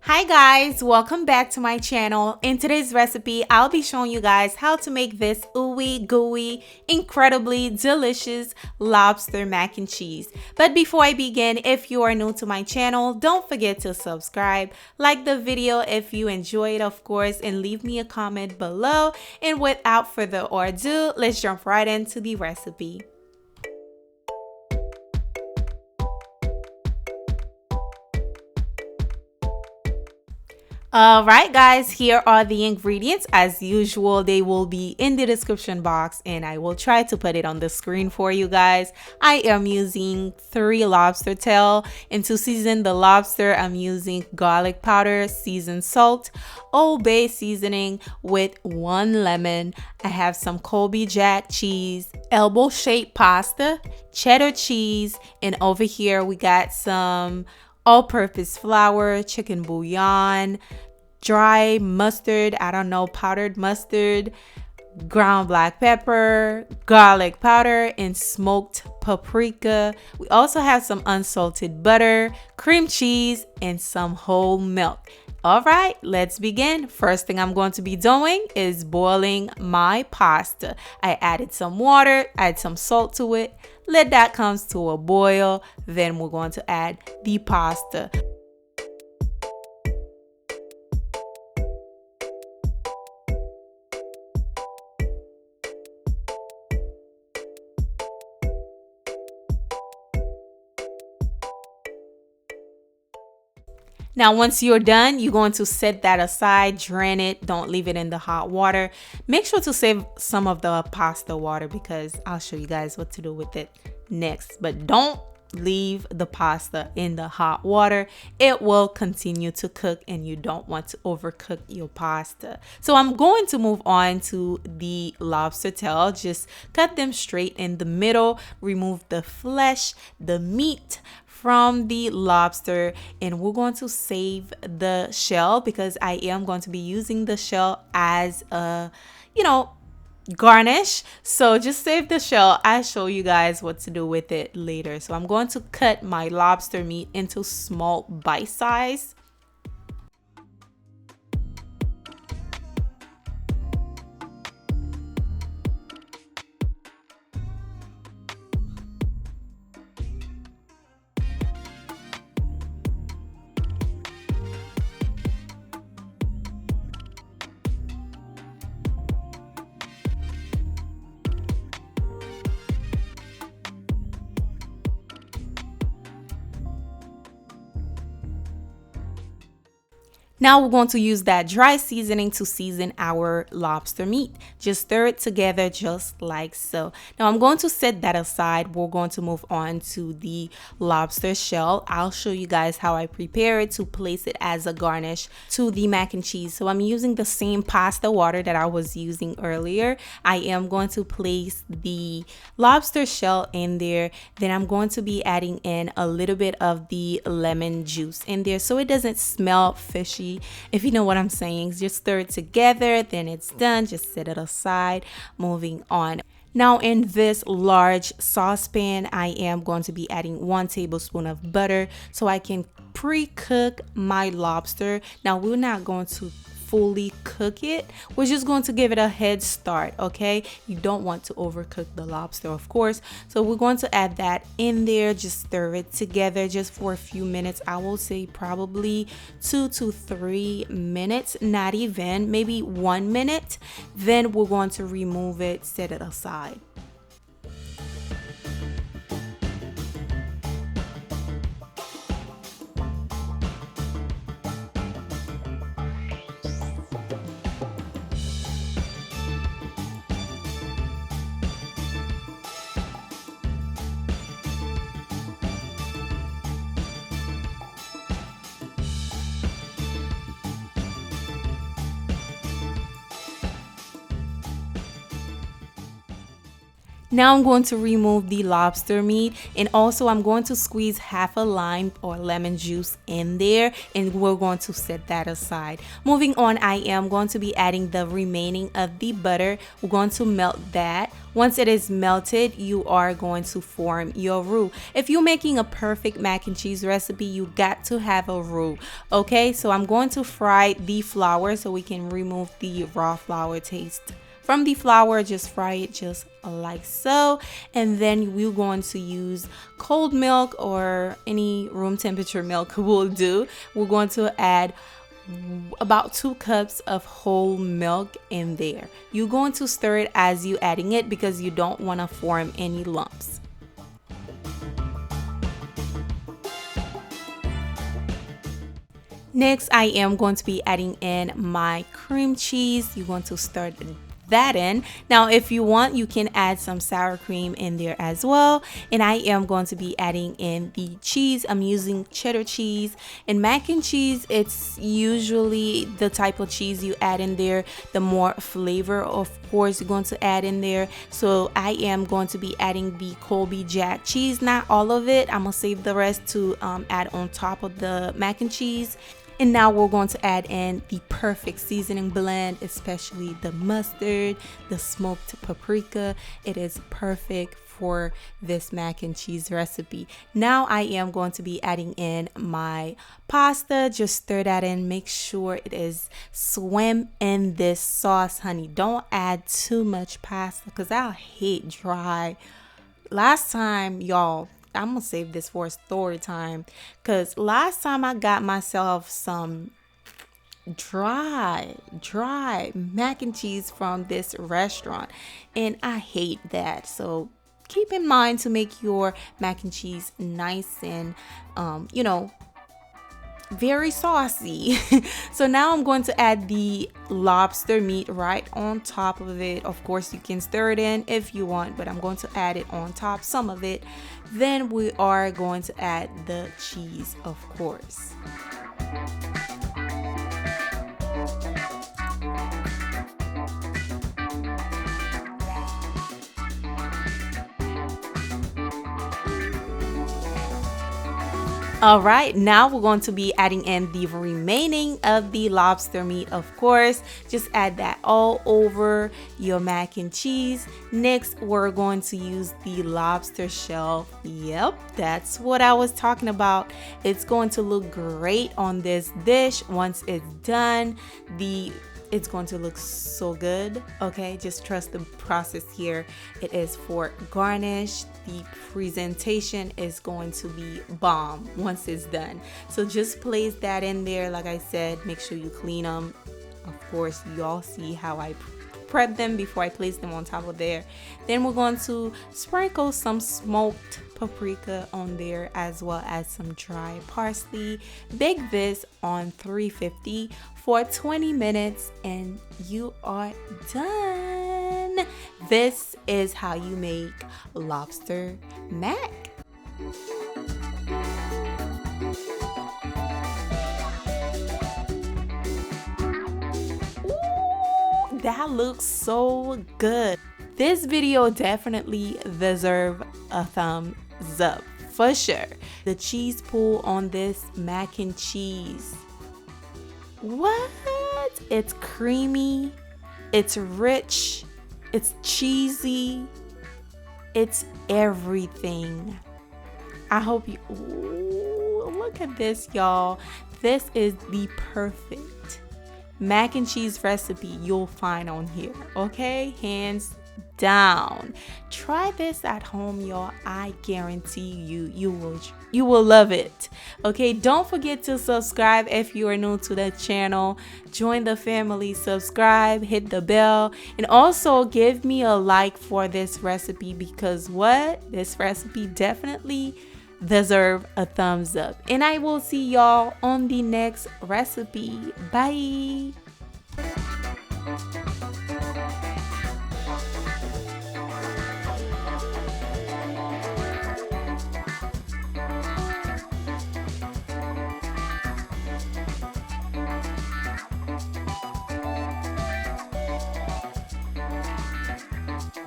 Hi guys, welcome back to my channel. In today's recipe, I'll be showing you guys how to make this ooey gooey, incredibly delicious lobster mac and cheese. But before I begin, if you are new to my channel, don't forget to subscribe, like the video if you enjoy it of course, and leave me a comment below. And without further ado, let's jump right into the recipe. Alright guys, here are the ingredients. As usual, they will be in the description box and I will try to put it on the screen for you guys. I am using 3 lobster tail, and to season the lobster I'm using garlic powder, seasoned salt, Old Bay seasoning with 1 lemon. I have some Colby Jack cheese, elbow shaped pasta, cheddar cheese, and over here we got some all-purpose flour, chicken bouillon, dry mustard, I don't know, powdered mustard, ground black pepper, garlic powder, and smoked paprika. We also have some unsalted butter, cream cheese, and some whole milk. All right, let's begin. First thing I'm going to be doing is boiling my pasta. I added some water, add some salt to it, let that come to a boil. Then we're going to add the pasta. Now, once you're done, you're going to set that aside, drain it, don't leave it in the hot water. Make sure to save some of the pasta water because I'll show you guys what to do with it next. But don't leave the pasta in the hot water. It will continue to cook and you don't want to overcook your pasta. So I'm going to move on to the lobster tail. Just cut them straight in the middle, remove the flesh, the meat from the lobster, and we're going to save the shell because I am going to be using the shell as a, garnish. So just save the shell. I'll show you guys what to do with it later. So I'm going to cut my lobster meat into small bite size. Now we're going to use that dry seasoning to season our lobster meat. Just stir it together just like so. Now I'm going to set that aside. We're going to move on to the lobster shell. I'll show you guys how I prepare it to place it as a garnish to the mac and cheese. So I'm using the same pasta water that I was using earlier. I am going to place the lobster shell in there. Then I'm going to be adding in a little bit of the lemon juice in there so it doesn't smell fishy. If you know what I'm saying, just stir it together, then it's done. Just set it aside. Moving on. Now in this large saucepan, I am going to be adding 1 tablespoon of butter so I can pre-cook my lobster. Now we're not going to fully cook it. We're just going to give it a head start, okay? You don't want to overcook the lobster, of course. So we're going to add that in there. Just stir it together just for a few minutes. I will say probably 2 to 3 minutes, not even, maybe 1 minute. Then we're going to remove it, set it aside. Now I'm going to remove the lobster meat, and also I'm going to squeeze half a lime or lemon juice in there, and we're going to set that aside. Moving on, I am going to be adding the remaining of the butter. We're going to melt that. Once it is melted, you are going to form your roux. If you're making a perfect mac and cheese recipe, you got to have a roux. Okay, so I'm going to fry the flour so we can remove the raw flour taste from the flour. Just fry it just like so, and then we're going to use cold milk or any room temperature milk will do. We're going to add about 2 cups of whole milk in there. You're going to stir it as you adding it because you don't want to form any lumps. Next, I am going to be adding in my cream cheese. You're going to stir that in. Now, if you want, you can add some sour cream in there as well. And I am going to be adding in the cheese. I'm using cheddar cheese. And mac and cheese, it's usually the type of cheese you add in there, the more flavor, of course, you're going to add in there. So I am going to be adding the Colby Jack cheese, not all of it. I'm gonna save the rest to add on top of the mac and cheese. And now we're going to add in the perfect seasoning blend, especially the mustard, the smoked paprika. It is perfect for this mac and cheese recipe. Now I am going to be adding in my pasta. Just stir that in. Make sure it is swim in this sauce, honey. Don't add too much pasta because I hate dry. Last time, y'all, I'm gonna save this for a story time, because last time I got myself some dry mac and cheese from this restaurant, and I hate that. So keep in mind to make your mac and cheese nice and very saucy. So now I'm going to add the lobster meat right on top of it. Of course, you can stir it in if you want, but I'm going to add it on top, some of it. Then we are going to add the cheese, of course. All right, now we're going to be adding in the remaining of the lobster meat, of course. Just add that all over your mac and cheese. Next, we're going to use the lobster shell. Yep, that's what I was talking about. It's going to look great on this dish. Once it's done, it's going to look so good. Okay, just trust the process here. It is for garnish. The presentation is going to be bomb once it's done. So just place that in there. Like I said, make sure you clean them. Of course, you all see how I prep them before I place them on top of there. Then we're going to sprinkle some smoked paprika on there, as well as some dry parsley. Bake this on 350 for 20 minutes and you are done. This is how you make lobster mac. Ooh, that looks so good. This video definitely deserves a thumbs up for sure. The cheese pool on this mac and cheese. What? It's creamy, it's rich, it's cheesy, it's everything. I hope you, ooh, look at this, y'all. This is the perfect mac and cheese recipe you'll find on here, okay? Hands down. Try this at home, y'all. I guarantee you will love it. Okay, don't forget to subscribe if you are new to the channel. Join the family, subscribe, hit the bell, and also give me a like for this recipe, because this recipe definitely deserve a thumbs up. And I will see y'all on the next recipe. Bye.